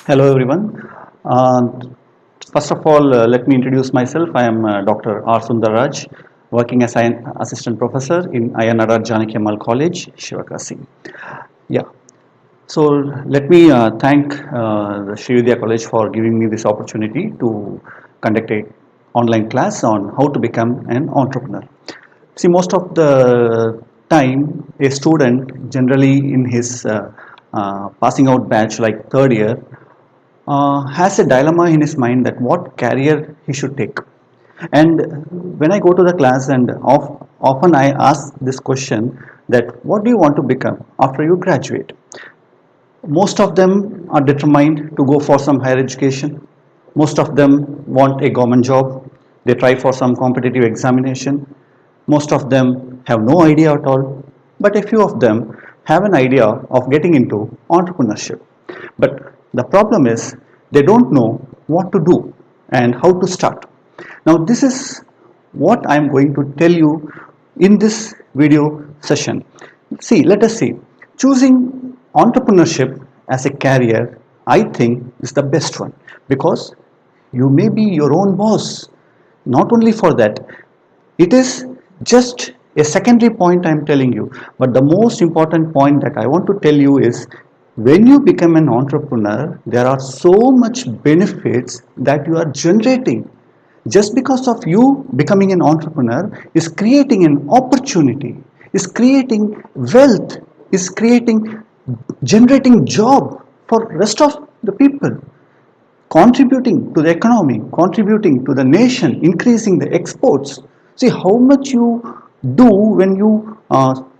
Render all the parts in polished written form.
Hello everyone. Uh, First of all, let me introduce myself. I am Dr. R. Sundarraj, working as an assistant professor in Ayanadar Janaki Ammal College, Shivakasi. Yeah. So let me thank the Srividya College for giving me this opportunity to conduct a online class on how to become an entrepreneur. See, most of the time, a student generally in his passing out batch, like third year, has a dilemma in his mind that what career he should take. And when I go to the class, and often I ask this question, that what do you want to become after you graduate? Most of them are determined to go for some higher education. Most of them want a government job. They try for some competitive examination. Most of them have no idea at all, but a few of them have an idea of getting into entrepreneurship. But the problem is they don't know what to do and how to start. Now, this is what I am going to tell you in this video session. See, let us see. Choosing entrepreneurship as a career, I think, is the best one because you may be your own boss. Not only for that, it is just a secondary point I am telling you, but the most important point that I want to tell you is when you become an entrepreneur, there are so much benefits that you are generating. Just because of you becoming an entrepreneur is creating an opportunity, is creating wealth, is creating generating job for rest of the people, contributing to the economy, contributing to the nation, increasing the exports. See how much you do when you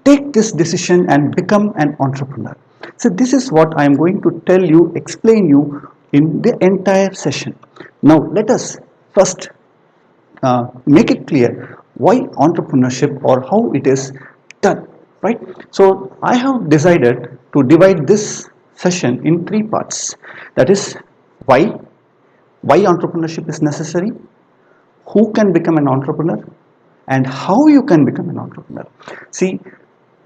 take this decision and become an entrepreneur. So this is what I am going to tell you, explain you in the entire session. Now let us first make it clear why entrepreneurship or how it is done, right? So I have decided to divide this session in three parts. That is why entrepreneurship is necessary, who can become an entrepreneur, and how you can become an entrepreneur. See,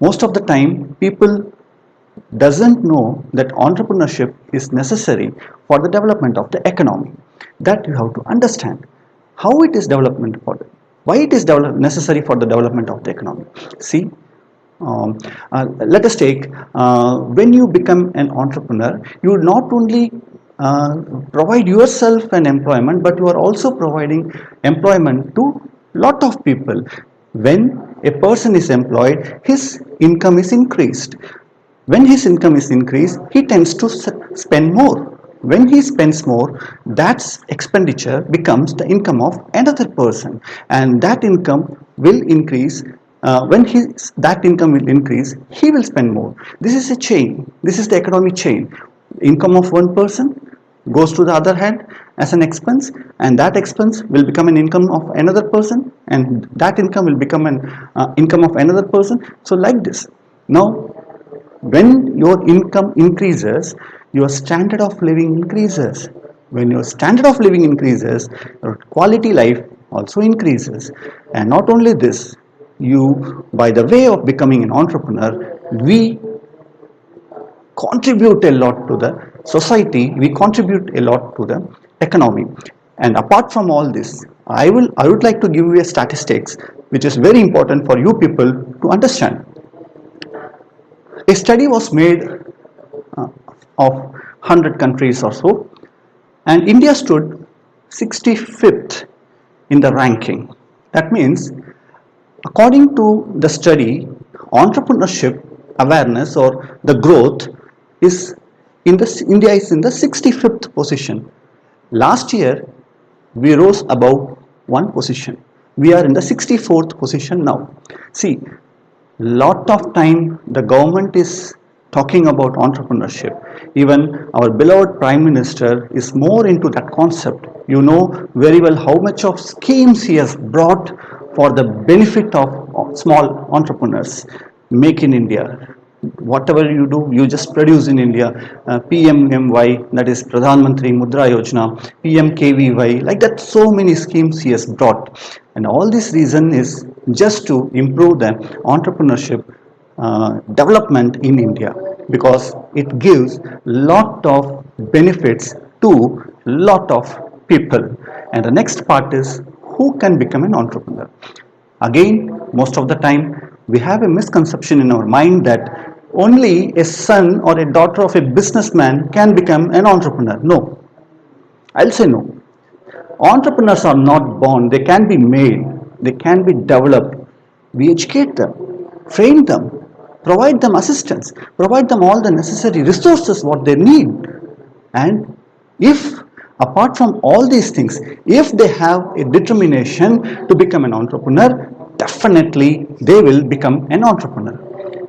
most of the time people doesn't know that entrepreneurship is necessary for the development of the economy. That you have to understand how it is development for the, why it is necessary for the development of the economy. See, let us take when you become an entrepreneur, you not only provide yourself an employment, but you are also providing employment to lot of people. When a person is employed, his income is increased. When his income is increased, he tends to spend more. When he spends more, that expenditure becomes the income of another person, and that income will increase. When that income will increase, he will spend more. This is a chain. This is the economic chain. Income of one person goes to the other hand as an expense, and that expense will become an income of another person, and that income will become an income of another person. So like this. Now, when your income increases, your standard of living increases. When your standard of living increases, your quality life also increases. And not only this, you, by the way of becoming an entrepreneur, we contribute a lot to the society, we contribute a lot to the economy. And apart from all this, I would like to give you a statistics which is very important for you people to understand. A study was made of 100 countries or so, and India stood 65th in the ranking. That means, according to the study, entrepreneurship awareness or the growth is in the India is in the 65th position. Last year, we rose above one position. We are in the 64th position now. See, lot of time the government is talking about entrepreneurship. Even our beloved prime minister is more into that concept. You know very well how much of schemes he has brought for the benefit of small entrepreneurs. Make in India, whatever you do, you just produce in India. PMMY, that is Pradhan Mantri Mudra Yojana, PMKVY, like that, so many schemes he has brought. And all this reason is just to improve the entrepreneurship development in India. because it gives lot of benefits to lot of people. And the next part is who can become an entrepreneur. Again, most of the time we have a misconception in our mind that only a son or a daughter of a businessman can become an entrepreneur. No, I'll say no. Entrepreneurs are not born, they can be made, they can be developed. We educate them, train them, provide them assistance, provide them all the necessary resources what they need. And if apart from all these things, if they have a determination to become an entrepreneur, definitely they will become an entrepreneur.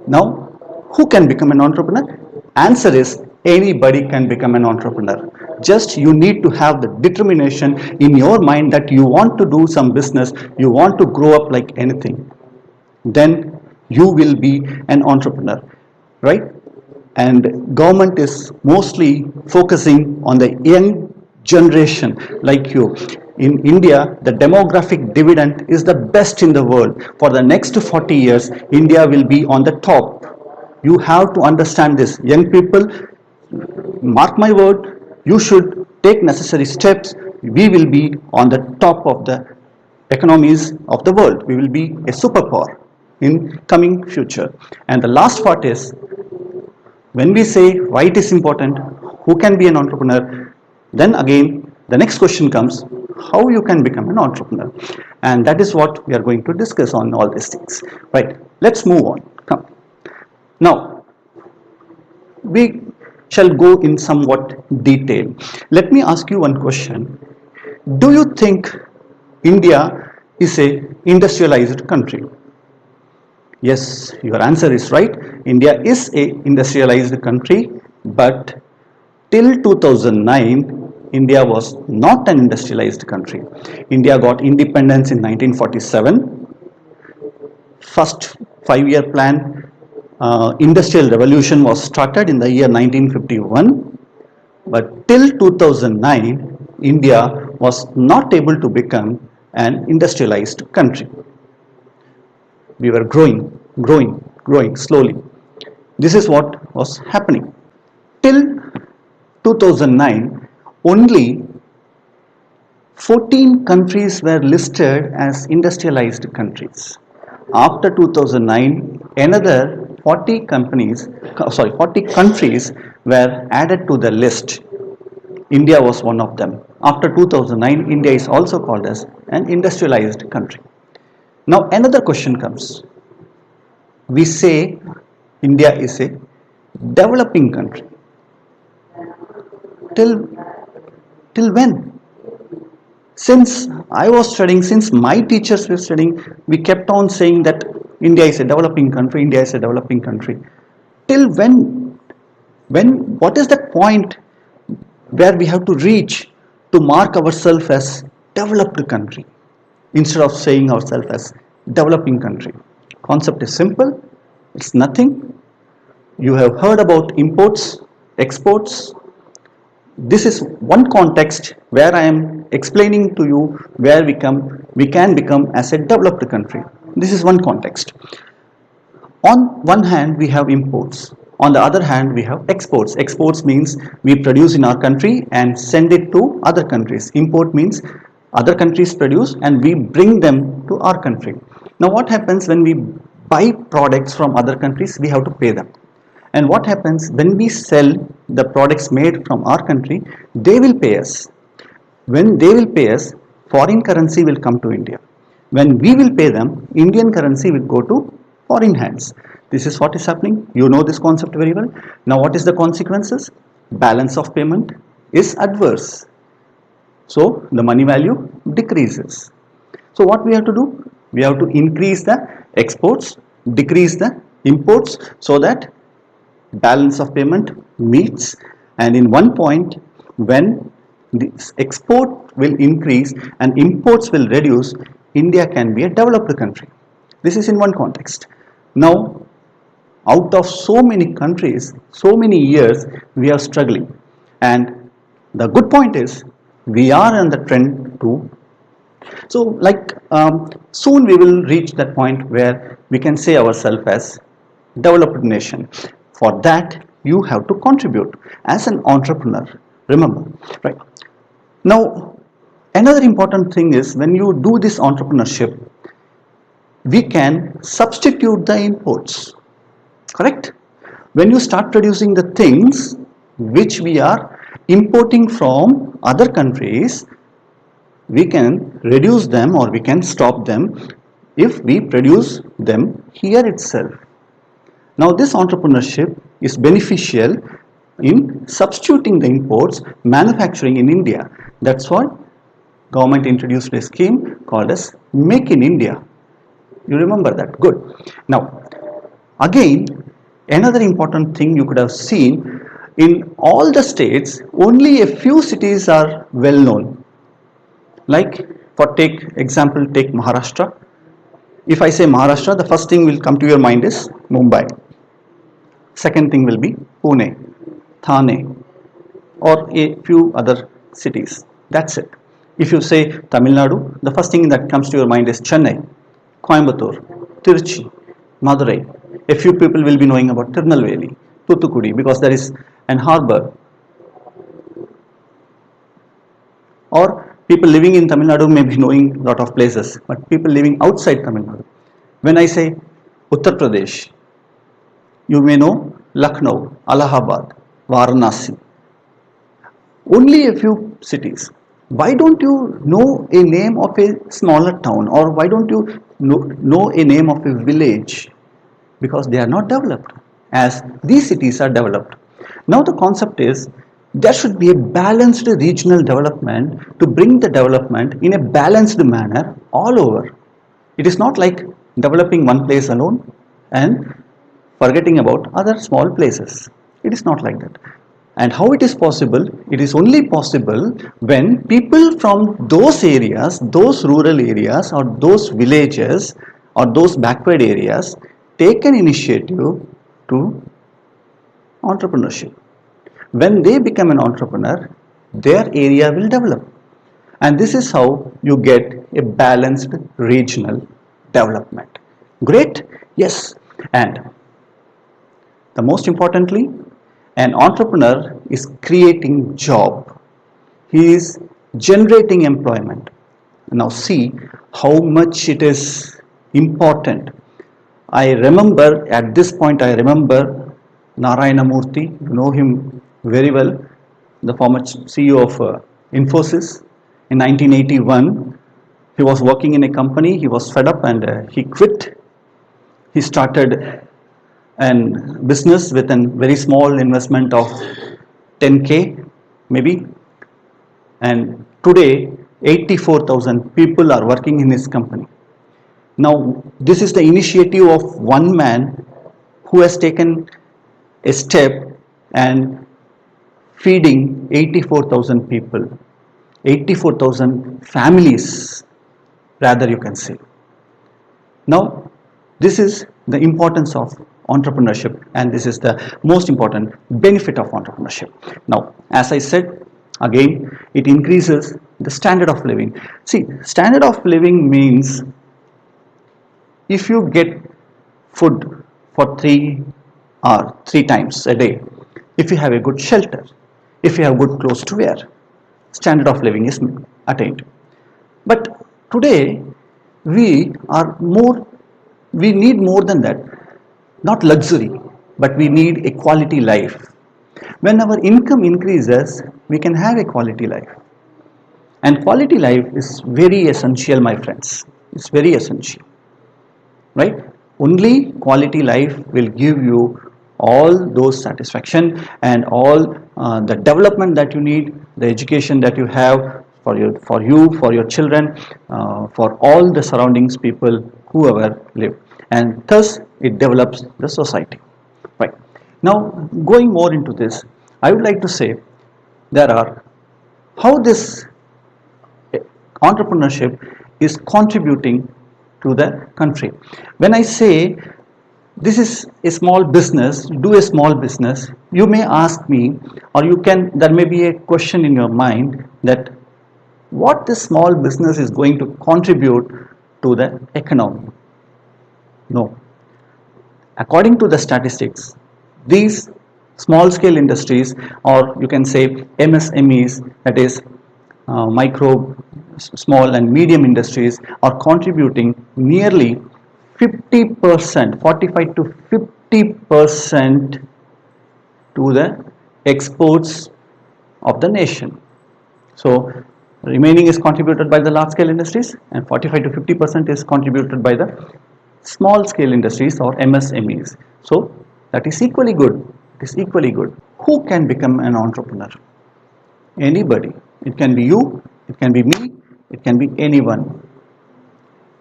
Now, who can become an entrepreneur? Answer is anybody can become an entrepreneur. Just you need to have the determination in your mind that you want to do some business, you want to grow up like anything. Then you will be an entrepreneur, right? And government is mostly focusing on the young generation like you. In India, the demographic dividend is the best in the world. For the next 40 years, India will be on the top. You have to understand this. Young people, mark my word, you should take necessary steps. We will be on the top of the economies of the world. We will be a superpower in coming future. And the last part is, when we say why it is important, who can be an entrepreneur, then again the next question comes, how you can become an entrepreneur. And that is what we are going to discuss on all these things. Right, let's move on. Come. Now, we shall go in somewhat detail. Let me ask you one question. Do you think India is a industrialized country? Yes, your answer is right. India is a industrialized country, but till 2009, India was not an industrialized country. India got independence in 1947. First 5-year plan, industrial revolution was started in the year 1951. But till 2009, India was not able to become an industrialized country. We were growing slowly. This is what was happening. Till 2009, only 14 countries were listed as industrialized countries. After 2009, another 40 countries were added to the list. India was one of them. After 2009, India is also called as an industrialized country. Now another question comes. We say India is a developing country. Till when? Since I was studying, since my teachers were studying, we kept on saying that India is a developing country, India is a developing country. Till when? What is the point where we have to reach to mark ourselves as developed country instead of saying ourselves as developing country? Concept is simple, it's nothing. You have heard about imports, exports. This is one context where I am explaining to you where we can become as a developed country. This is one context. On one hand, we have imports. On the other hand, we have exports. Exports means we produce in our country and send it to other countries. Import means other countries produce and we bring them to our country. Now what happens when we buy products from other countries? We have to pay them. And what happens when we sell the products made from our country? They will pay us. When they will pay us, foreign currency will come to India. When we will pay them, Indian currency will go to foreign hands. This is what is happening. You know this concept very well. Now what is the consequences? Balance of payment is adverse. So the money value decreases. So what we have to do? We have to increase the exports, decrease the imports so that balance of payment meets, and in one point when the export will increase and imports will reduce, India can be a developed country. This is in one context. Now out of so many countries, so many years we are struggling, and the good point is we are on the trend too. So like soon we will reach that point where we can say ourselves as developed nation. For that you have to contribute as an entrepreneur. Remember, right? Now, another important thing is when you do this entrepreneurship, we can substitute the inputs, correct? When you start producing the things which we are importing from other countries, we can reduce them or we can stop them if we produce them here itself. Now this entrepreneurship is beneficial in substituting the imports manufacturing in India. That's why government introduced a scheme called as Make in India. You remember that? Good. Now again, another important thing you could have seen, in all the states only a few cities are well known. Like for take example, take Maharashtra. If I say Maharashtra, the first thing will come to your mind is Mumbai. Second thing will be Pune, Thane, or a few other cities. That's it. If you say Tamil Nadu, the first thing that comes to your mind is Chennai, Coimbatore, Tiruchi, Madurai. A few people will be knowing about Tirunelveli, Thuthukudi, because there is an harbor. Or people living in Tamil Nadu may be knowing a lot of places, but people living outside Tamil Nadu. When I say Uttar Pradesh, you may know Lucknow, Allahabad, Varanasi. Only a few cities. Why don't you know a name of a smaller town, or why don't you know a name of a village? Because they are not developed as these cities are developed. Now the concept is there should be a balanced regional development to bring the development in a balanced manner all over. It is not like developing one place alone and forgetting about other small places. It is not like that. And how it is possible? It is only possible when people from those areas, those rural areas or those villages or those backward areas take an initiative to entrepreneurship. When they become an entrepreneur, their area will develop. And this is how you get a balanced regional development. Great? Yes. And the most importantly, an entrepreneur is creating job. He is generating employment. Now see how much it is important. I remember at this point, I remember Narayana Murthy, you know him very well, the former CEO of Infosys. In 1981, he was working in a company, he was fed up and he quit. He started an business with a very small investment of 10K maybe, and today 84,000 people are working in his company. Now this is the initiative of one man who has taken a step and feeding 84,000 people, 84,000 families rather, you can say. Now this is the importance of entrepreneurship, and this is the most important benefit of entrepreneurship. Now as I said again, it increases the standard of living. See, standard of living means if you get food for 3 times a day, if you have a good shelter, if you have good clothes to wear, standard of living is attained. But today we need more than that. Not luxury, but we need a quality life. When our income increases, we can have a quality life. And quality life is very essential, my friends. It's very essential. Right? Only quality life will give you all those satisfaction and all the development that you need, the education that you have for your children, for all the surroundings people, whoever live. And thus it develops the society. Right. Now going more into this, I would like to say how this entrepreneurship is contributing to the country. When I say this is a small business, do a small business, you may ask me, or there may be a question in your mind that what this small business is going to contribute to the economy. No. According to the statistics, these Small scale industries, or you can say MSMEs, that is micro, small and medium industries, are contributing nearly 50%, 45 to 50% to the exports of the nation. So remaining is contributed by the large scale industries, and 45 to 50% is contributed by the small scale industries or MSMEs. So that is equally good. It is equally good. Who can become an entrepreneur? Anybody. It can be you, it can be me, it can be anyone.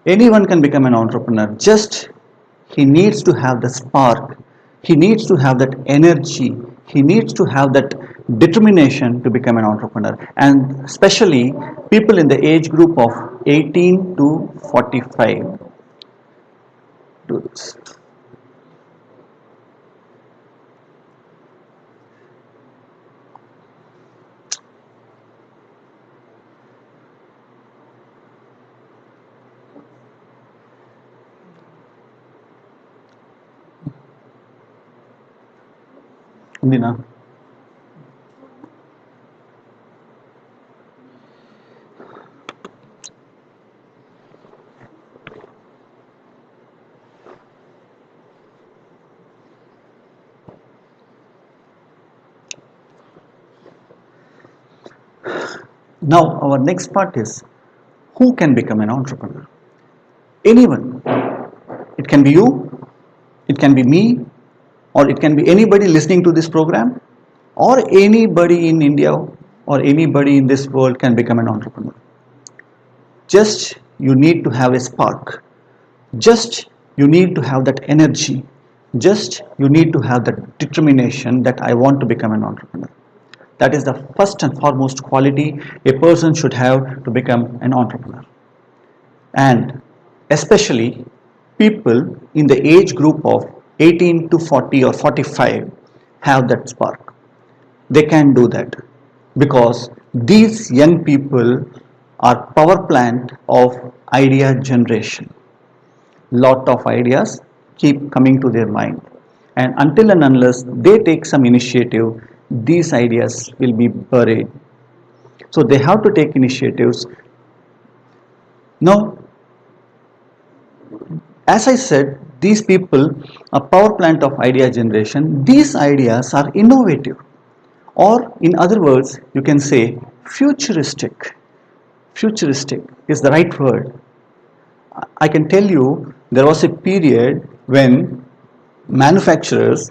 Anyone can become an entrepreneur. Just he needs to have the spark. He needs to have that energy. He needs to have that determination to become an entrepreneur. And especially people in the age group of 18 to 45 do this. Indina. Now our next part is, who can become an entrepreneur? Anyone. It can be you, it can be me, or it can be anybody listening to this program, or anybody in India or anybody in this world can become an entrepreneur. Just you need to have a spark. Just you need to have that energy. Just you need to have that determination that I want to become an entrepreneur. That is the first and foremost quality a person should have to become an entrepreneur. And especially people in the age group of 18 to 40 or 45 have that spark. They can do that because these young people are power plant of idea generation. Lot of ideas keep coming to their mind, and until and unless they take some initiative, these ideas will be buried. So they have to take initiatives. Now, as I said, these people are power plant of idea generation. These ideas are innovative, or in other words, you can say futuristic. Futuristic is the right word. I can tell you there was a period when manufacturers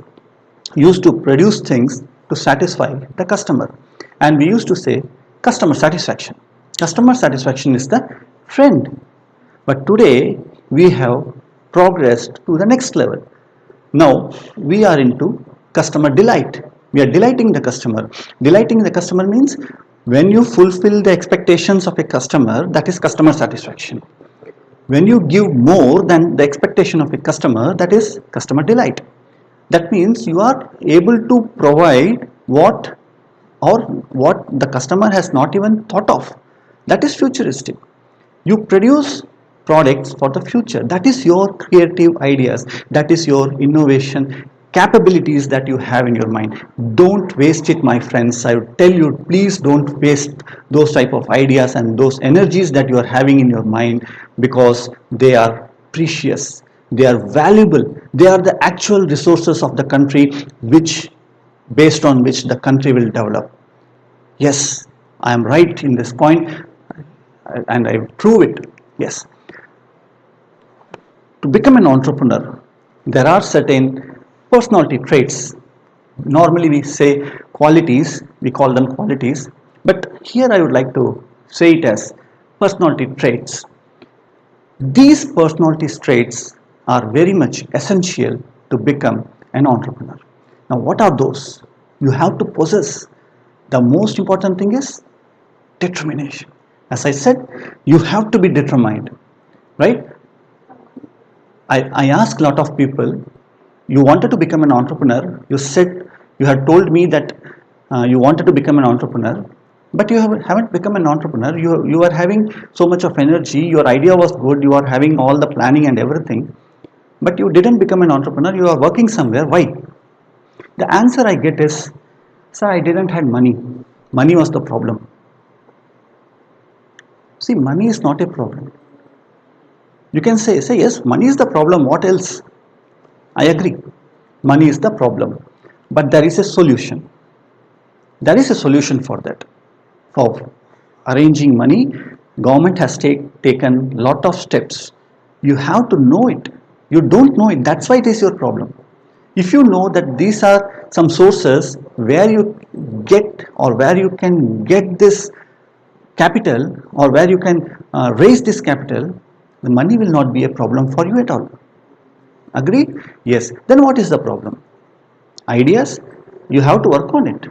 used to produce things to satisfy the customer, and we used to say customer satisfaction. Customer satisfaction is the trend. But today we have progressed to the next level. Now we are into customer delight. We are delighting the customer. Delighting the customer means when you fulfill the expectations of a customer, that is customer satisfaction. When you give more than the expectation of a customer, that is customer delight. That means you are able to provide what the customer has not even thought of. That is futuristic. You produce products for the future. That is your creative ideas. That is your innovation capabilities that you have in your mind. Don't waste it, my friends. I would tell you, please don't waste those type of ideas and those energies that you are having in your mind, because they are precious. They are valuable. They are the actual resources of the country, which based on which the country will develop. Yes, I am right in this point, and I prove it. Yes. To become an entrepreneur, there are certain personality traits. Normally we say qualities, we call them qualities, but here I would like to say it as personality traits. These personality traits are very much essential to become an entrepreneur. Now, what are those? You have to possess. The most important thing is determination. As I said, you have to be determined, right? I ask a lot of people, you wanted to become an entrepreneur, you said, you had told me that you wanted to become an entrepreneur, but you haven't become an entrepreneur. You are having so much of energy, your idea was good, you are having all the planning and everything, but you didn't become an entrepreneur. You are working somewhere. Why? The answer I get is, sir, I didn't have money. Money was the problem. See, money is not a problem. You can say, yes, money is the problem. What else? I agree. Money is the problem. But there is a solution. There is a solution for that. For arranging money, government has taken lot of steps. You have to know it. You don't know it. That's why it is your problem. If you know that these are some sources where you get or where you can get this capital or where you can raise this capital, the money will not be a problem for you at all. Agreed? Yes. Then what is the problem? Ideas? You have to work on it.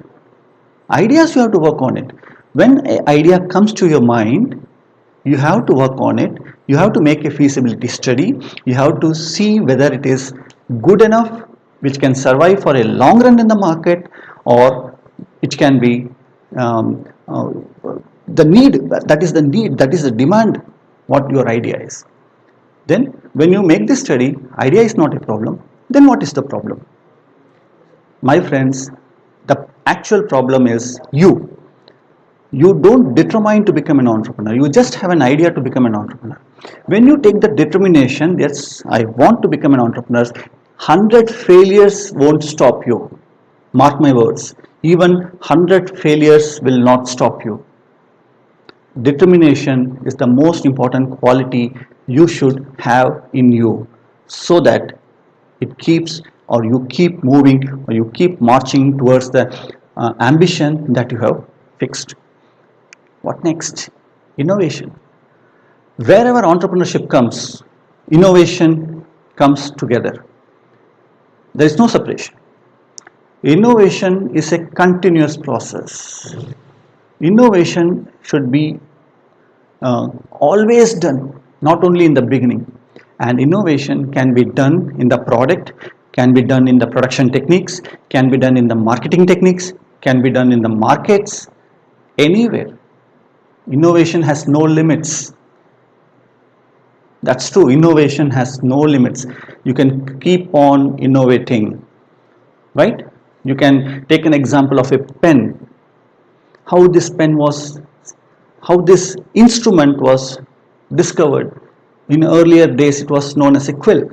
Ideas, you have to work on it. When an idea comes to your mind, you have to work on it. You have to make a feasibility study. You have to see whether it is good enough, which can survive for a long run in the market, or it can be the need, that is the demand, what your idea is. Then when you make this study, idea is not a problem. Then what is the problem? My friends, the actual problem is you. You don't determine to become an entrepreneur. You just have an idea to become an entrepreneur. When you take the determination, yes, I want to become an entrepreneur, 100 failures won't stop you. Mark my words. Even 100 failures will not stop you. Determination is the most important quality you should have in you, so that it keeps, or you keep moving, or you keep marching towards the ambition that you have fixed. What next? Innovation. Wherever entrepreneurship comes, innovation comes together. There is no separation. Innovation is a continuous process. Innovation should be always done, not only in the beginning. And innovation can be done in the product, can be done in the production techniques, can be done in the marketing techniques, can be done in the markets, anywhere. Innovation has no limits. That's true. Innovation has no limits. You can keep on innovating, right? You can take an example of a pen. How this instrument was discovered. In earlier days, it was known as a quill,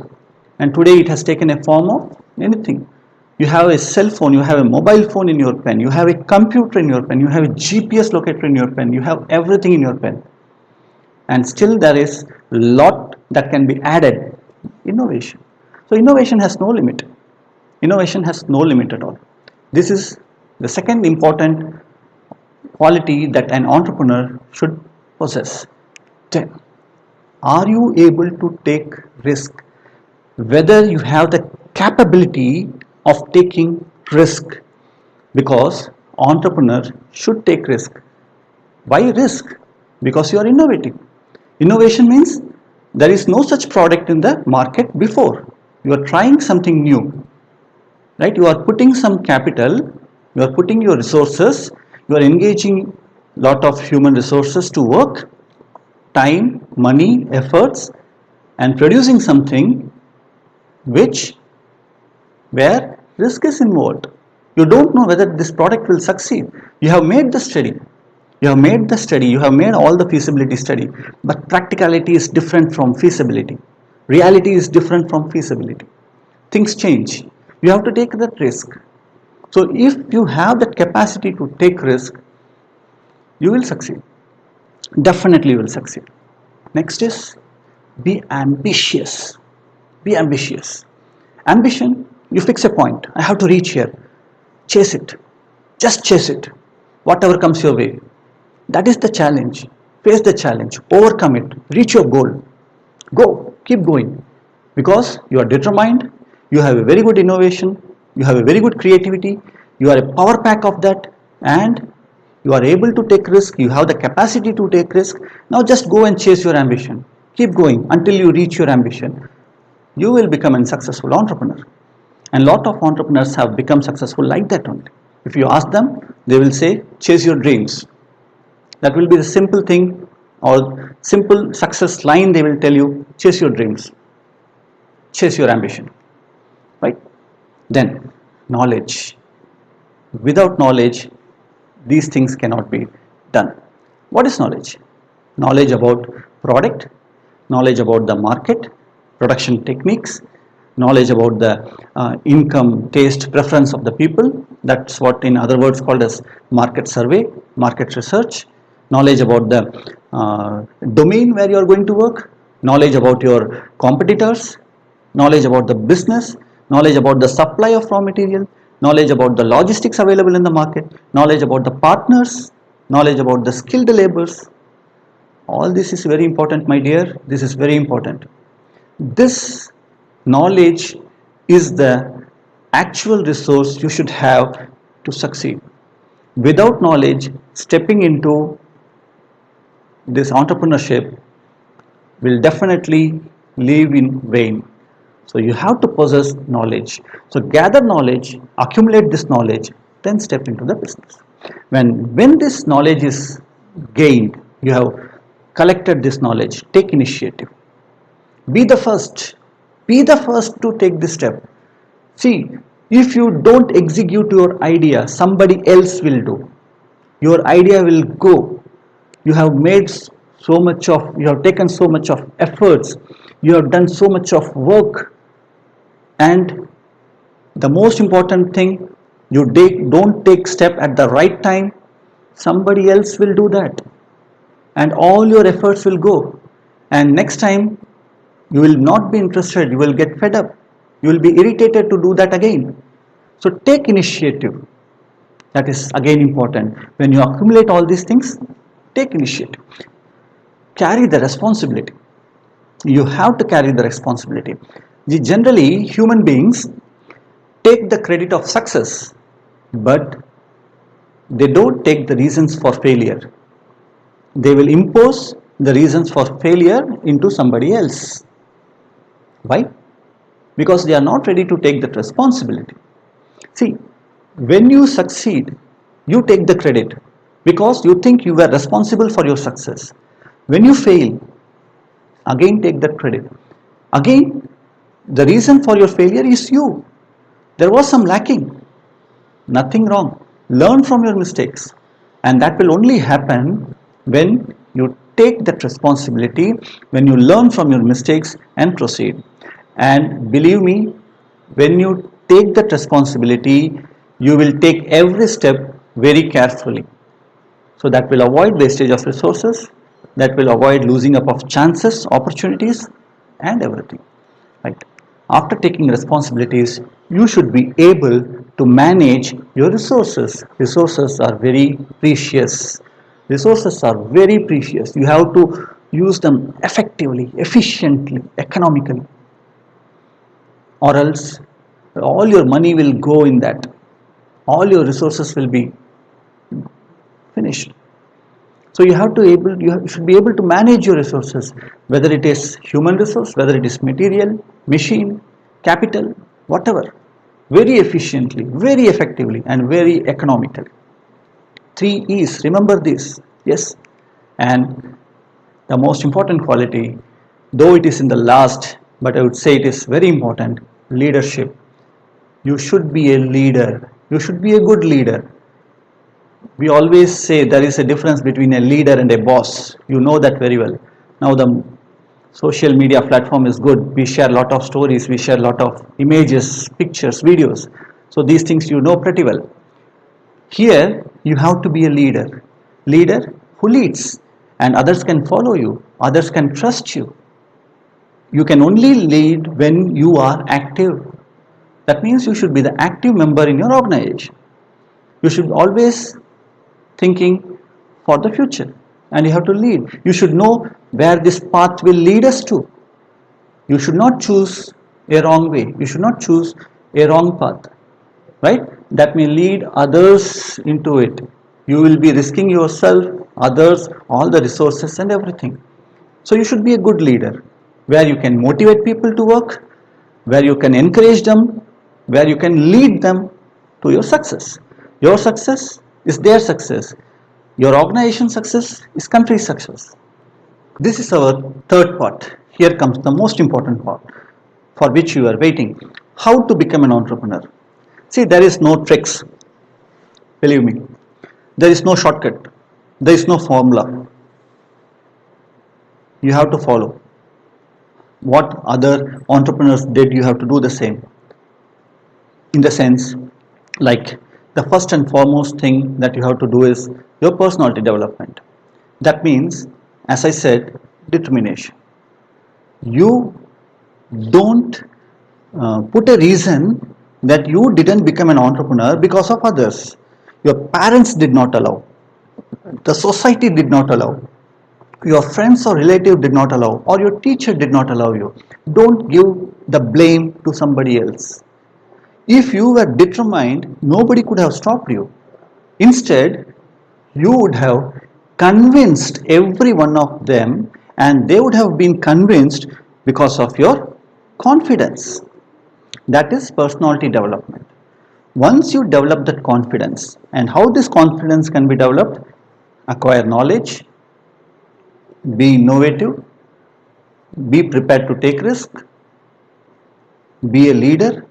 and today it has taken a form of anything. You have a cell phone, you have a mobile phone in your pen, you have a computer in your pen, you have a GPS locator in your pen, you have everything in your pen. And still there is a lot that can be added. Innovation. So innovation has no limit. Innovation has no limit at all. This is the second important quality that an entrepreneur should possess. 10. Are you able to take risk? Whether you have the capability of taking risk, because entrepreneur should take risk. Why risk? Because you are innovating. Innovation means there is no such product in the market before. You are trying something new, right? You are putting some capital, you are putting your resources, you are engaging lot of human resources to work, time, money, efforts, and producing something where risk is involved. You don't know whether this product will succeed. You have made the study. You have made all the feasibility study, but practicality is different from feasibility. Reality is different from feasibility. Things change. You have to take that risk. So if you have that capacity to take risk, you will succeed. Definitely you will succeed. Next is be ambitious. Be ambitious. Ambition, you fix a point. I have to reach here. Chase it. Just chase it. Whatever comes your way. That is the challenge. Face the challenge. Overcome it. Reach your goal. Go. Keep going. Because you are determined. You have a very good innovation. You have a very good creativity. You are a power pack of that. And you are able to take risk. You have the capacity to take risk. Now just go and chase your ambition. Keep going until you reach your ambition. You will become a successful entrepreneur. And a lot of entrepreneurs have become successful like that only. If you ask them, they will say, chase your dreams. That will be the simple thing or simple success line they will tell you, chase your dreams. Chase your ambition. Right? Then, knowledge. Without knowledge, these things cannot be done. What is knowledge? Knowledge about product, knowledge about the market, production techniques, knowledge about the income, taste, preference of the people. That's what in other words called as market survey, market research, knowledge about the domain where you are going to work, knowledge about your competitors, knowledge about the business, knowledge about the supply of raw material, knowledge about the logistics available in the market, knowledge about the partners, knowledge about the skilled laborers. All this is very important, my dear. This is very important. This knowledge is the actual resource you should have to succeed. Without knowledge, stepping into this entrepreneurship will definitely leave in vain. So you have to possess knowledge. So gather knowledge, accumulate this knowledge, then step into the business. When this knowledge is gained, you have collected this knowledge, take initiative. Be the first. Be the first to take this step. See, if you don't execute your idea, somebody else will do. Your idea will go. You have made so much of, you have taken so much of efforts, you have done so much of work, and the most important thing, you don't take step at the right time, somebody else will do that, and all your efforts will go, and next time you will not be interested, you will get fed up, you will be irritated to do that again. So take initiative. That is again important. When you accumulate all these things, take initiative. Carry the responsibility. You have to carry the responsibility. Generally, human beings take the credit of success, but they don't take the reasons for failure. They will impose the reasons for failure into somebody else. Why? Because they are not ready to take that responsibility. See, when you succeed, you take the credit because you think you were responsible for your success. When you fail, again take that credit. Again, the reason for your failure is you. There was some lacking. Nothing wrong. Learn from your mistakes. And that will only happen when you take that responsibility, when you learn from your mistakes and proceed. And believe me, when you take that responsibility, you will take every step very carefully. So that will avoid wastage of resources, that will avoid losing up of chances, opportunities, and everything. Right? After taking responsibilities, you should be able to manage your resources. Resources are very precious. Resources are very precious. You have to use them effectively, efficiently, economically, or else all your money will go in that. All your resources will be finished. So you should be able to manage your resources, whether it is human resource, whether it is material, machine, capital, whatever, very efficiently, very effectively, and very economically. 3 E's, remember this, yes. And the most important quality, though it is in the last, but I would say it is very important, leadership. You should be a leader. You should be a good leader. We always say there is a difference between a leader and a boss. You know that very well. Now the social media platform is good. We share a lot of stories. We share a lot of images, pictures, videos. So these things you know pretty well. Here you have to be a leader. Leader who leads, and others can follow you. Others can trust you. You can only lead when you are active. That means you should be the active member in your organization. You should always thinking for the future, and you have to lead. You should know where this path will lead us to. You should not choose a wrong way. You should not choose a wrong path, right? That may lead others into it. You will be risking yourself, others, all the resources and everything. So you should be a good leader, where you can motivate people to work, where you can encourage them, where you can lead them to your success. Your success is their success. Your organization success is country's success. This is our third part. Here comes the most important part for which you are waiting. How to become an entrepreneur. See, there is no tricks, believe me. There is no shortcut. There is no formula. You have to follow. What other entrepreneurs did, you have to do the same. In the sense, like the first and foremost thing that you have to do is your personality development. That means, as I said, determination. You don't put a reason that you didn't become an entrepreneur because of others. Your parents did not allow, the society did not allow, your friends or relative did not allow, or your teacher did not allow you. Don't give the blame to somebody else. If you were determined, nobody could have stopped you. Instead, you would have convinced every one of them, and they would have been convinced because of your confidence. That is personality development. Once you develop that confidence, and how this confidence can be developed? Acquire knowledge, be innovative, be prepared to take risk, be a leader.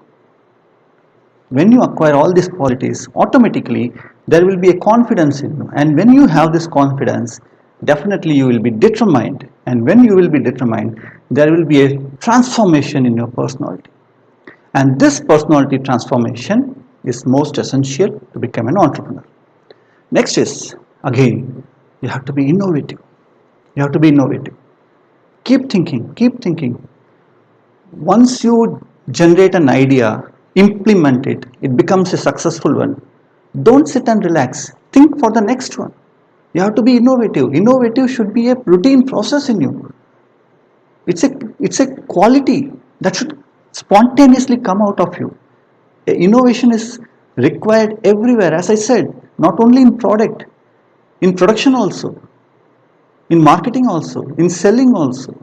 When you acquire all these qualities, automatically there will be a confidence in you, and when you have this confidence, definitely you will be determined, and when you will be determined, there will be a transformation in your personality, and this personality transformation is most essential to become an entrepreneur. Next is, again, you have to be innovative. You have to be innovative. Keep thinking, keep thinking. Once you generate an idea, implement it, it becomes a successful one. Don't sit and relax. Think for the next one. You have to be innovative. Innovative should be a routine process in you. It's a quality that should spontaneously come out of you. Innovation is required everywhere, as I said, not only in product, in production also, in marketing also, in selling also,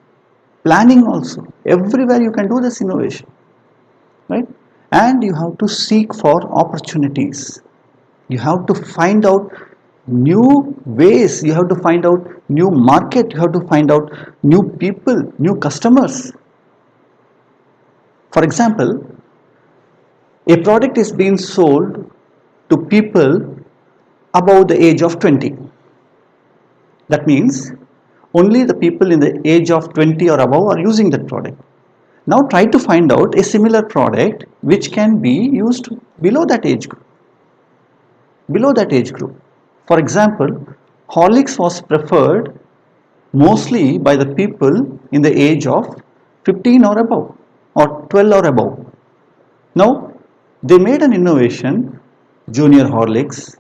planning also. Everywhere you can do this innovation, right? And you have to seek for opportunities. You have to find out new ways, you have to find out new market, you have to find out new people, new customers. For example, a product is being sold to people above the age of 20. That means only the people in the age of 20 or above are using that product. Now try to find out a similar product which can be used below that age group. Below that age group. For example, Horlicks was preferred mostly by the people in the age of 15 or above, or 12 or above. Now they made an innovation, Junior Horlicks,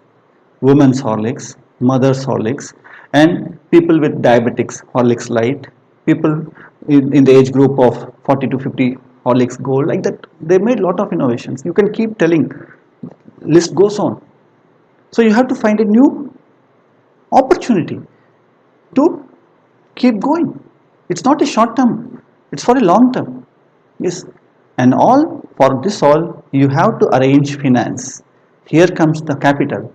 Women's Horlicks, Mother's Horlicks, and people with diabetics, Horlicks Light, people in the age group of 40 to 50, Horlicks Gold, like that. They made a lot of innovations. You can keep telling, list goes on. So you have to find a new opportunity to keep going. It's not a short term, it's for a long term. Yes. And all for this all you have to arrange finance. Here comes the capital.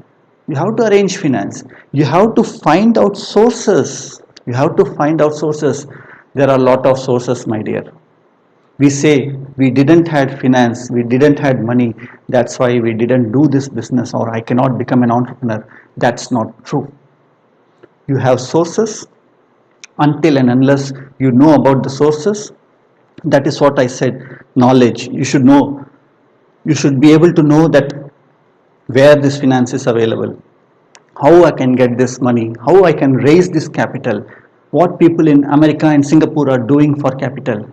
You have to arrange finance. You have to find out sources. You have to find out sources. There are a lot of sources, my dear. We say we didn't had finance, we didn't had money, that's why we didn't do this business, or I cannot become an entrepreneur. That's not true. You have sources. Until and unless you know about the sources, that is what I said, knowledge. You should know. You should be able to know that where this finance is available, how I can get this money, how I can raise this capital, what people in America and Singapore are doing for capital.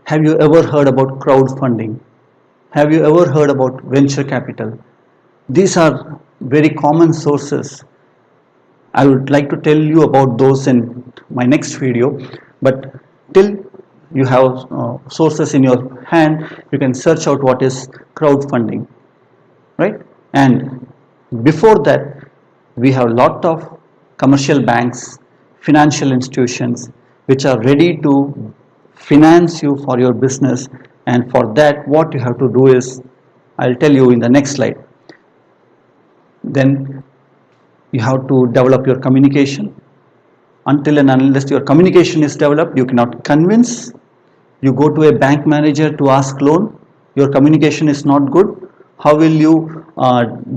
Have you ever heard about crowdfunding? Have you ever heard about venture capital? These are very common sources. I would like to tell you about those in my next video, but till you have sources in your hand, you can search out what is crowdfunding, right? And before that, we have a lot of commercial banks, financial institutions which are ready to finance you for your business, and for that what you have to do is, I'll tell you in the next slide. Then you have to develop your communication. Until and unless your communication is developed, you cannot convince. You go to a bank manager to ask loan, your communication is not good, How will you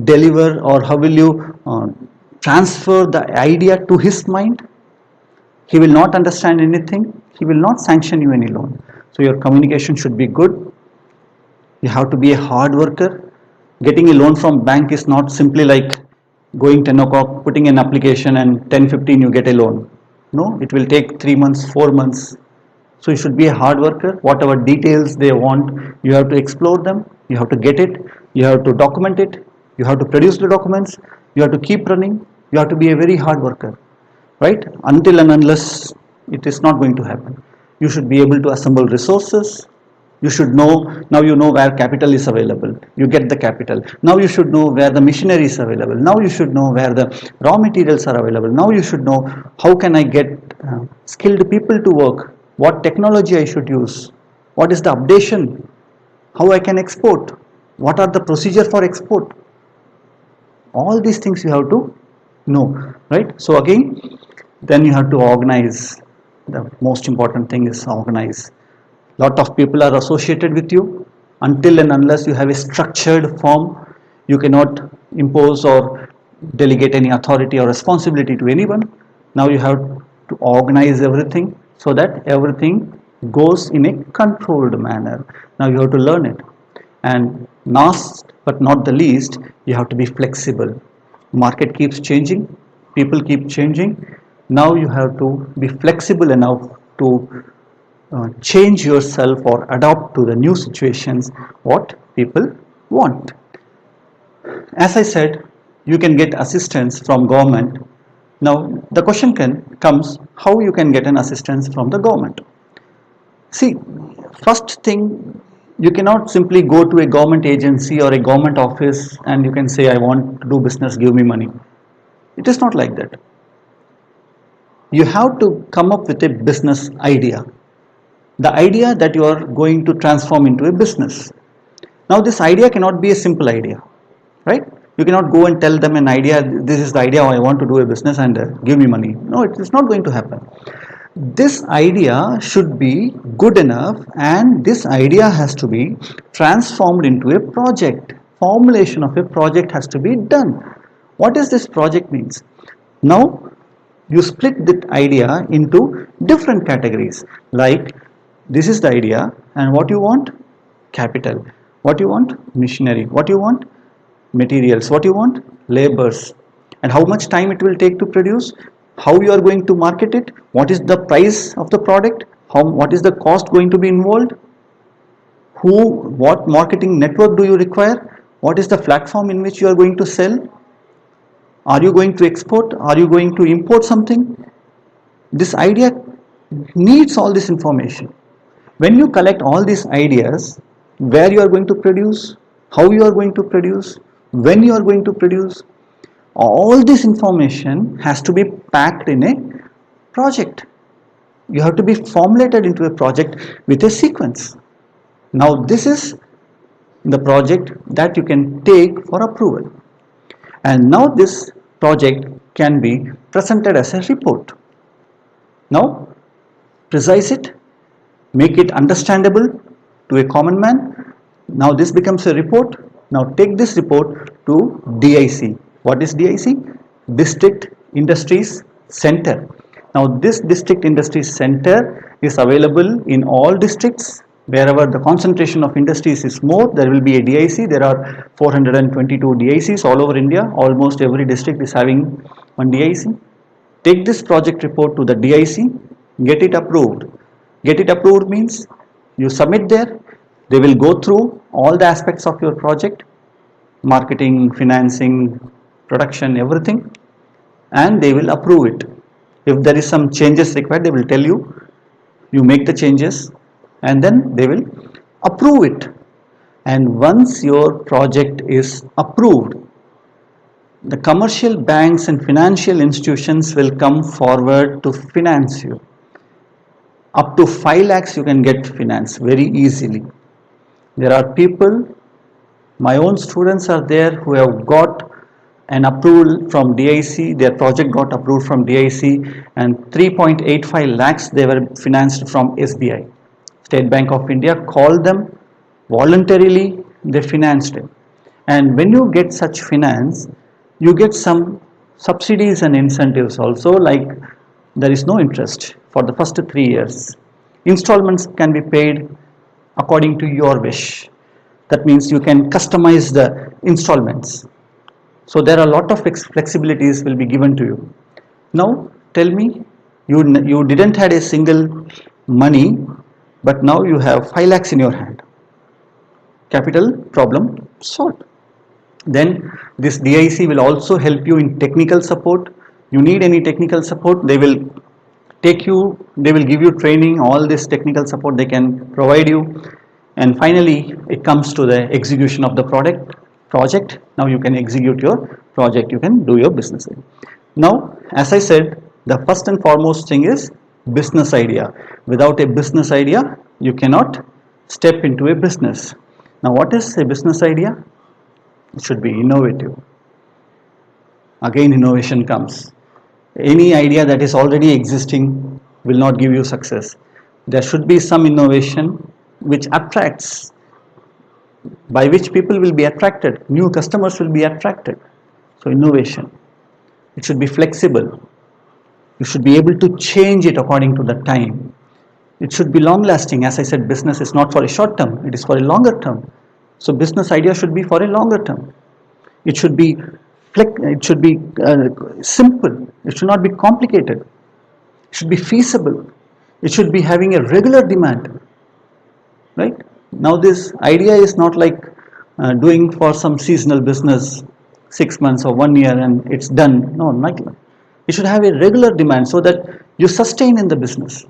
deliver, or how will you transfer the idea to his mind? He will not understand anything. He will not sanction you any loan. So your communication should be good. You have to be a hard worker. Getting a loan from bank is not simply like going 10 o'clock, putting an application, and 10:15 you get a loan. No, it will take 3 months, 4 months. So you should be a hard worker. Whatever details they want, you have to explore them. You have to get it. You have to document it. You have to produce the documents. You have to keep running. You have to be a very hard worker, right? Until and unless it is not going to happen. You should be able to assemble resources. You should know, now you know where capital is available. You get the capital. Now you should know where the machinery is available. Now you should know where the raw materials are available. Now you should know how can I get skilled people to work, what technology I should use, what is the updation, how I can export, what are the procedure for export. All these things you have to know, right? So again, then you have to organize. The most important thing is organize. Lot of people are associated with you. Until and unless you have a structured form, you cannot impose or delegate any authority or responsibility to anyone. Now you have to organize everything so that everything goes in a controlled manner. Now you have to learn it. And last but not the least, you have to be flexible. Market keeps changing, people keep changing. Now you have to be flexible enough to change yourself or adapt to the new situations what people want. As I said, you can get assistance from government. Now the question comes, how you can get an assistance from the government. See, first thing, you cannot simply go to a government agency or a government office and you can say, I want to do business, give me money. It is not like that. You have to come up with a business idea. The idea that you are going to transform into a business. Now this idea cannot be a simple idea, right? You cannot go and tell them an idea, this is the idea, I want to do a business and give me money. No, it is not going to happen. This idea should be good enough and this idea has to be transformed into a project. Formulation of a project has to be done. What does this project means? Now you split that idea into different categories, like this is the idea, and what you want? Capital. What you want? Machinery. What you want? Materials. What you want? Labors. And how much time it will take to produce? How you are going to market it? What is the price of the product? What is the cost going to be involved? What marketing network do you require? What is the platform in which you are going to sell? Are you going to export? Are you going to import something? This idea needs all this information. When you collect all these ideas, where you are going to produce, how you are going to produce, when you are going to produce, all this information has to be packed in a project. You have to be formulated into a project with a sequence. Now this is the project that you can take for approval. And now this project can be presented as a report. Now precise it, make it understandable to a common man. Now this becomes a report. Now take this report to DIC. What is DIC? District Industries Center. Now this District Industries Center is available in all districts. Wherever the concentration of industries is more, there will be a DIC. There are 422 DICs all over India. Almost every district is having one DIC. Take this project report to the DIC, get it approved. Get it approved means you submit there, they will go through all the aspects of your project, marketing, financing, production, everything, and they will approve it. If there is some changes required, they will tell you, you make the changes and then they will approve it. And once your project is approved, the commercial banks and financial institutions will come forward to finance you. Up to 5 lakhs you can get finance very easily. There are people, my own students are there who have got an approval from DIC, their project got approved from DIC, and 3.85 lakhs they were financed from SBI. State Bank of India called them voluntarily, they financed it. And when you get such finance, you get some subsidies and incentives also, like there is no interest for the first 3 years. Installments can be paid according to your wish. That means you can customize the installments. So there are a lot of flexibilities will be given to you. Now tell me, you didn't had a single money, but now you have 5 lakhs in your hand. Capital problem solved. Then this DIC will also help you in technical support. You need any technical support, they will give you training, all this technical support they can provide you. And finally it comes to the execution of the project. Now you can execute your project, you can do your business. Now as I said, the first and foremost thing is business idea. Without a business idea you cannot step into a business. Now what is a business idea? It should be innovative. Again innovation comes. Any idea that is already existing will not give you success. There should be some innovation which attracts, by which people will be attracted, new customers will be attracted. So innovation. It should be flexible. You should be able to change it according to the time. It should be long lasting. As I said, business is not for a short term, it is for a longer term. So business idea should be for a longer term. It should be simple. It should not be complicated. It should be feasible. It should be having a regular demand. Right? Now this idea is not like doing for some seasonal business 6 months or 1 year and it's done. No, not like that. It should have a regular demand so that you sustain in the business.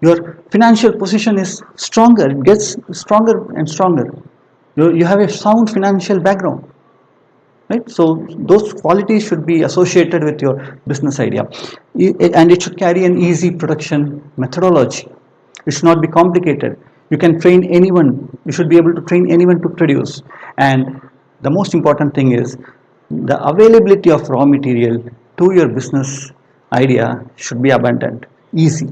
Your financial position is stronger, it gets stronger and stronger. You have a sound financial background. Right? So those qualities should be associated with your business idea. And it should carry an easy production methodology. It should not be complicated. You can train anyone. You should be able to train anyone to produce. And the most important thing is the availability of raw material to your business idea should be abundant, easy.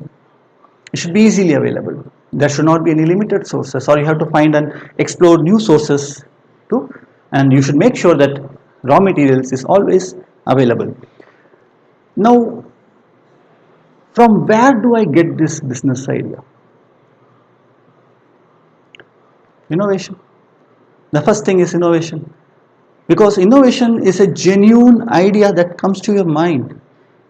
It should be easily available. There should not be any limited sources, or you have to find and explore new sources too. And you should make sure that raw materials is always available. Now, from where do I get this business idea? Innovation. The first thing is innovation. Because innovation is a genuine idea that comes to your mind.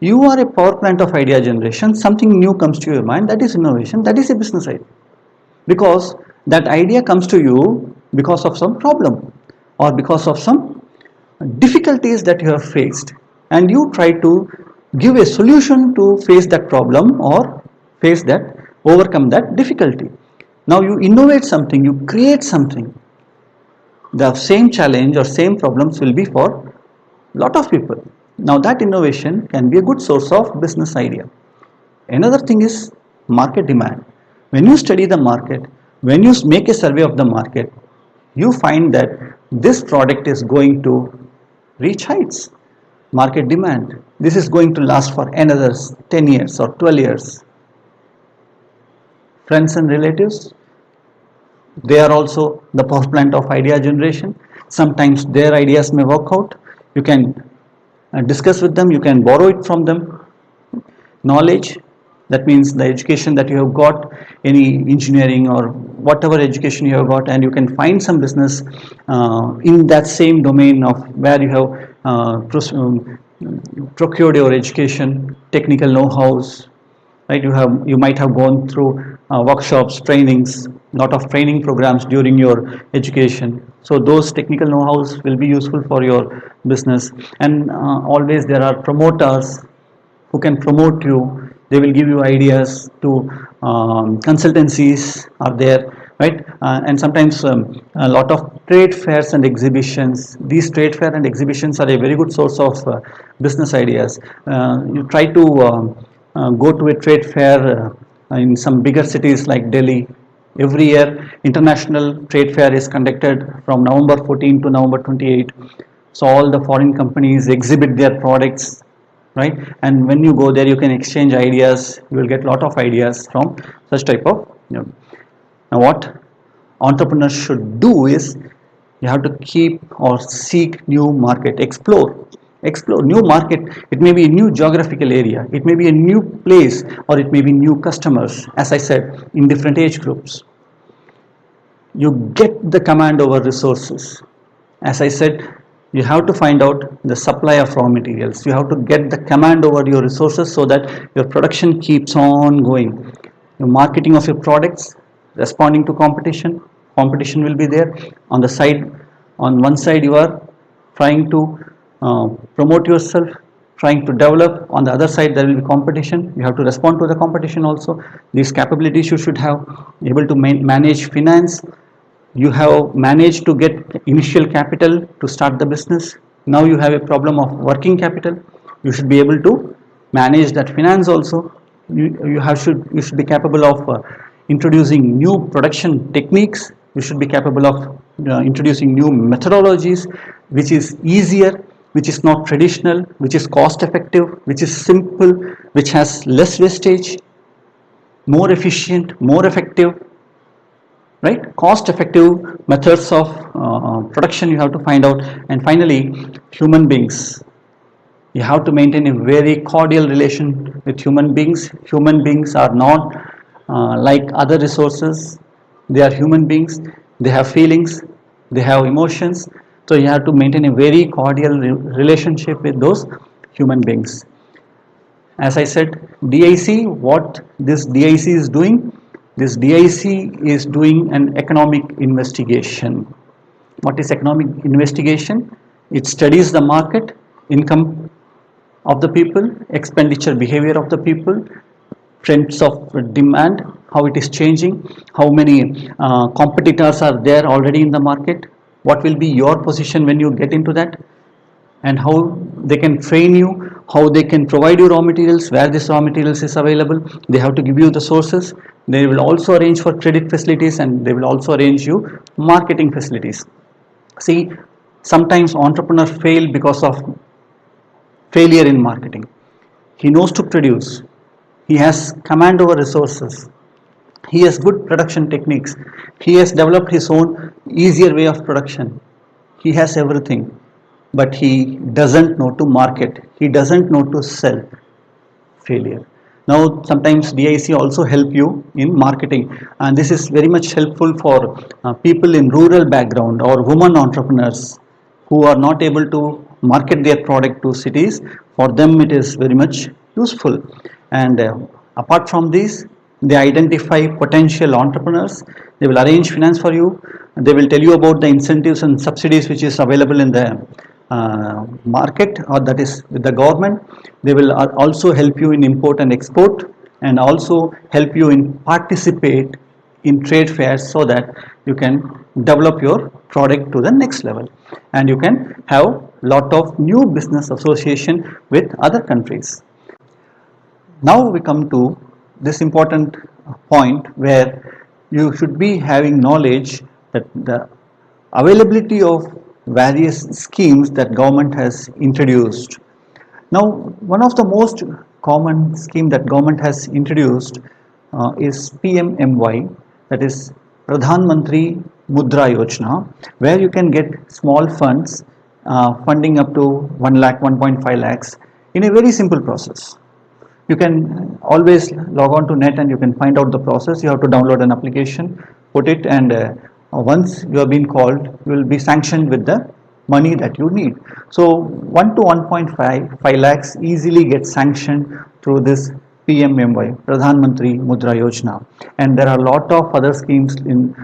You are a power plant of idea generation, something new comes to your mind, that is innovation, that is a business idea. Because that idea comes to you because of some problem or because of some difficulties that you have faced, and you try to give a solution to face that problem or overcome that difficulty. Now you innovate something, you create something. The same challenge or same problems will be for a lot of people. Now that innovation can be a good source of business idea. Another thing is market demand. When you study the market, when you make a survey of the market, you find that this product is going to reach heights. Market demand. This is going to last for another 10 years or 12 years. Friends and relatives, they are also the power plant of idea generation. Sometimes their ideas may work out. You can discuss with them, you can borrow it from them. Knowledge, that means the education that you have got, any engineering or whatever education you have got, and you can find some business in that same domain of where you have procured your education, technical know-hows. Right? You might have gone through workshops, trainings, lot of training programs during your education. So those technical know-hows will be useful for your business. And always there are promoters who can promote you. They will give you ideas to consultancies are there, right? And sometimes a lot of trade fairs and exhibitions. These trade fair and exhibitions are a very good source of business ideas. You try to go to a trade fair in some bigger cities like Delhi. Every year, international trade fair is conducted from November 14 to November 28. So all the foreign companies exhibit their products, right? And when you go there, you can exchange ideas. You will get a lot of ideas from such type of. Now, what entrepreneurs should do is You have to keep or seek new market, explore new market. It may be a new geographical area, it may be a new place, or it may be new customers, as I said, in different age groups. You get the command over resources. As I said, you have to find out the supply of raw materials. You have to get the command over your resources so that your production keeps on going. Your marketing of your products, responding to competition. Competition will be there. On the side, on one side you are trying to promote yourself, trying to develop. On the other side there will be competition. You have to respond to the competition also. These capabilities you should have. Able to manage finance. You have managed to get initial capital to start the business. Now you have a problem of working capital. You should be able to manage that finance also. You should be capable of introducing new production techniques. You should be capable of introducing new methodologies, which is easier, which is not traditional, which is cost effective, which is simple, which has less wastage, more efficient, more effective, right? Cost effective methods of production you have to find out. And finally, human beings. You have to maintain a very cordial relation with human beings. Human beings are not like other resources. They are human beings. They have feelings, they have emotions. So you have to maintain a very cordial relationship with those human beings. As I said, DIC, what this DIC is doing? This DIC is doing an economic investigation. What is economic investigation? It studies the market, income of the people, expenditure behavior of the people, trends of demand, how it is changing, how many competitors are there already in the market, what will be your position when you get into that, and how they can train you, how they can provide you raw materials, where this raw materials is available. They have to give you the sources. They will also arrange for credit facilities, and they will also arrange you marketing facilities. See, sometimes entrepreneurs fail because of failure in marketing. He knows to produce. He has command over resources. He has good production techniques. He has developed his own easier way of production. He has everything, but he doesn't know to market. He doesn't know to sell. Failure. Now sometimes DIC also help you in marketing, and this is very much helpful for people in rural background or women entrepreneurs who are not able to market their product to cities. For them it is very much useful. And apart from this, they identify potential entrepreneurs. They will arrange finance for you. They will tell you about the incentives and subsidies which is available in the market, or that is with the government. They will also help you in import and export, and also help you in participate in trade fairs so that you can develop your product to the next level, and you can have lot of new business association with other countries. Now we come to this important point where you should be having knowledge that the availability of various schemes that government has introduced. Now, one of the most common scheme that government has introduced is PMMY, that is Pradhan Mantri Mudra Yojana, where you can get small funds, funding up to 1 lakh, 1.5 lakhs in a very simple process. You can always log on to net and you can find out the process. You have to download an application, put it, and once you have been called, you will be sanctioned with the money that you need. So 1 to 1.5 lakhs easily get sanctioned through this PMMY, Pradhan Mantri Mudra Yojana. And there are a lot of other schemes in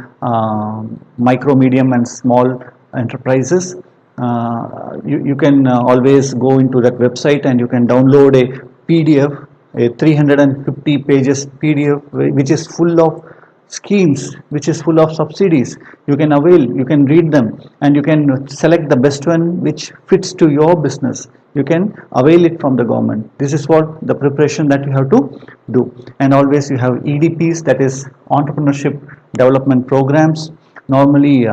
micro, medium and small enterprises. You can always go into that website and you can download a PDF, a 350 pages PDF, which is full of schemes, which is full of subsidies. You can avail, you can read them, and you can select the best one which fits to your business. You can avail it from the government. This is what the preparation that you have to do. And always you have EDPs, that is entrepreneurship development programs. Normally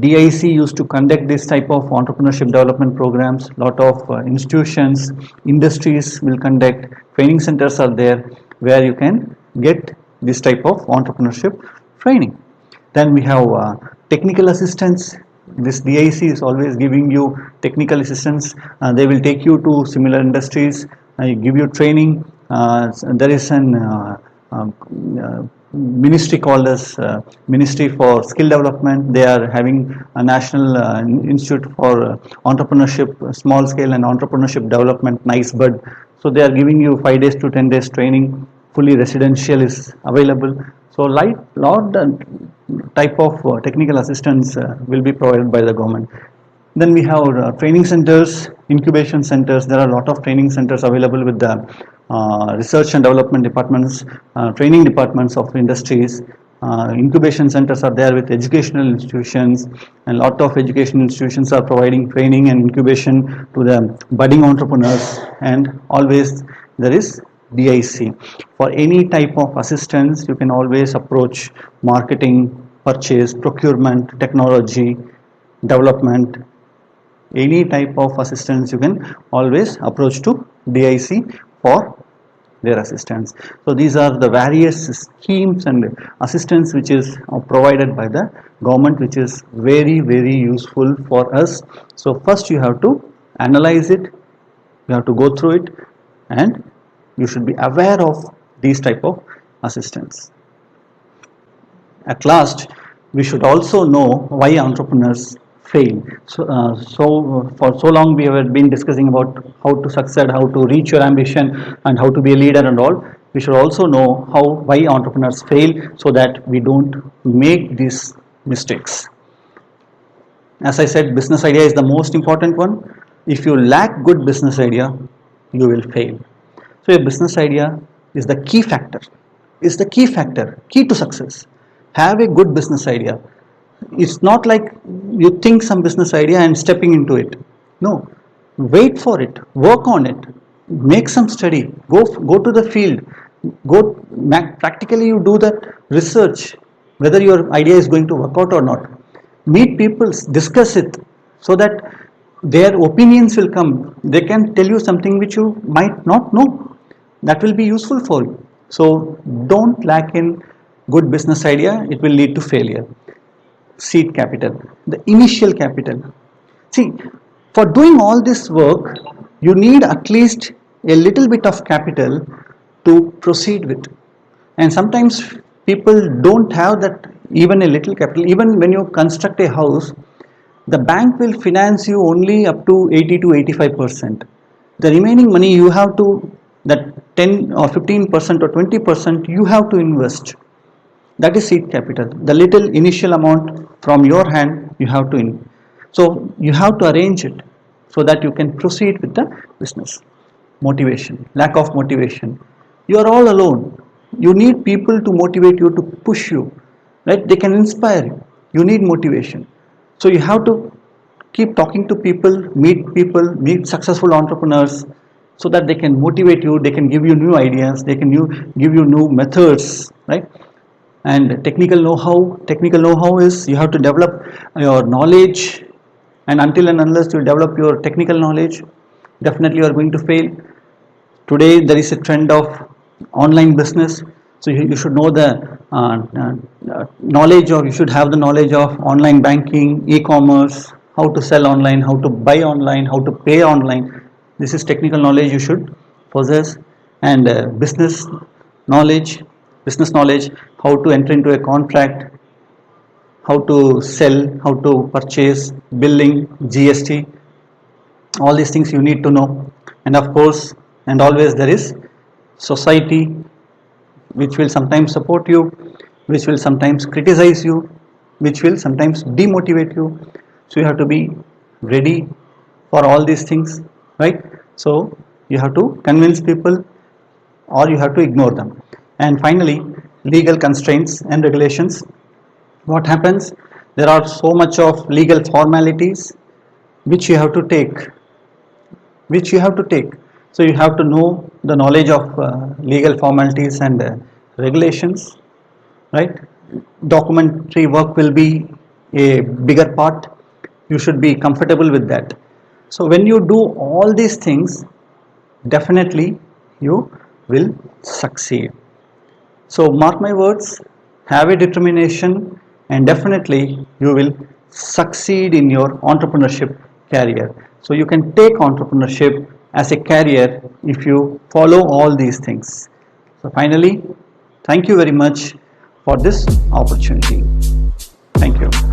DIC used to conduct this type of entrepreneurship development programs. Lot of institutions, industries will conduct, training centers are there where you can get this type of entrepreneurship training. Then we have technical assistance. This DIC is always giving you technical assistance. They will take you to similar industries, give you training. There is an ministry called as Ministry for Skill Development. They are having a National Institute for Entrepreneurship, Small Scale and Entrepreneurship Development, NICEBUD. So they are giving you 5 days to 10 days training. Fully residential is available. So lot type of technical assistance will be provided by the government. Then we have training centers, incubation centers. There are a lot of training centers available with the research and development departments, training departments of industries. Incubation centers are there with educational institutions, and a lot of educational institutions are providing training and incubation to the budding entrepreneurs. And always there is DIC. For any type of assistance, you can always approach marketing, purchase, procurement, technology, development. Any type of assistance you can always approach to DIC for their assistance. So these are the various schemes and assistance which is provided by the government, which is very useful for us. So first you have to analyze it, you have to go through it, and you should be aware of these type of assistance. At last, we should also know why entrepreneurs fail. So for so long we have been discussing about how to succeed, how to reach your ambition, and how to be a leader and all. We should also know why entrepreneurs fail, so that we don't make these mistakes. As I said, business idea is the most important one. If you lack good business idea, you will fail. So a business idea is the key factor, key to success. Have a good business idea. It's not like you think some business idea and stepping into it. No, wait for it, work on it, make some study, go to the field, practically you do that research, whether your idea is going to work out or not. Meet people, discuss it, so that their opinions will come. They can tell you something which you might not know. That will be useful for you. So don't lack in good business idea, it will lead to failure. Seed capital, the initial capital. See, for doing all this work, you need at least a little bit of capital to proceed with. And sometimes people don't have that, even a little capital. Even when you construct a house, the bank will finance you only up to 80 to 85%. The remaining money you have to, that 10 or 15% or 20%, you have to invest. That is seed capital. The little initial amount from your hand you have to so you have to arrange it so that you can proceed with the business. Motivation, lack of motivation. You are all alone. You need people to motivate you, to push you, right? They can inspire you. You need motivation. So you have to keep talking to people, meet successful entrepreneurs, so that they can motivate you, they can give you new ideas, they can give you new methods, right? And technical know-how is you have to develop your knowledge, and until and unless you develop your technical knowledge, definitely you are going to fail. Today there is a trend of online business, so you should know the knowledge of, you should have the knowledge of online banking, e-commerce, how to sell online, how to buy online, how to pay online. This is technical knowledge you should possess. And business knowledge, how to enter into a contract, how to sell, how to purchase, billing, GST, all these things you need to know. And of course, and always there is society, which will sometimes support you, which will sometimes criticize you, which will sometimes demotivate you. So you have to be ready for all these things, right? So you have to convince people, or you have to ignore them. And finally, legal constraints and regulations. What happens? There are so much of legal formalities which you have to take. So you have to know the knowledge of legal formalities and regulations, right? Documentary work will be a bigger part. You should be comfortable with that. So when you do all these things, definitely you will succeed. So mark my words, have a determination, and definitely you will succeed in your entrepreneurship career. So you can take entrepreneurship as a career if you follow all these things. So finally, thank you very much for this opportunity. Thank you.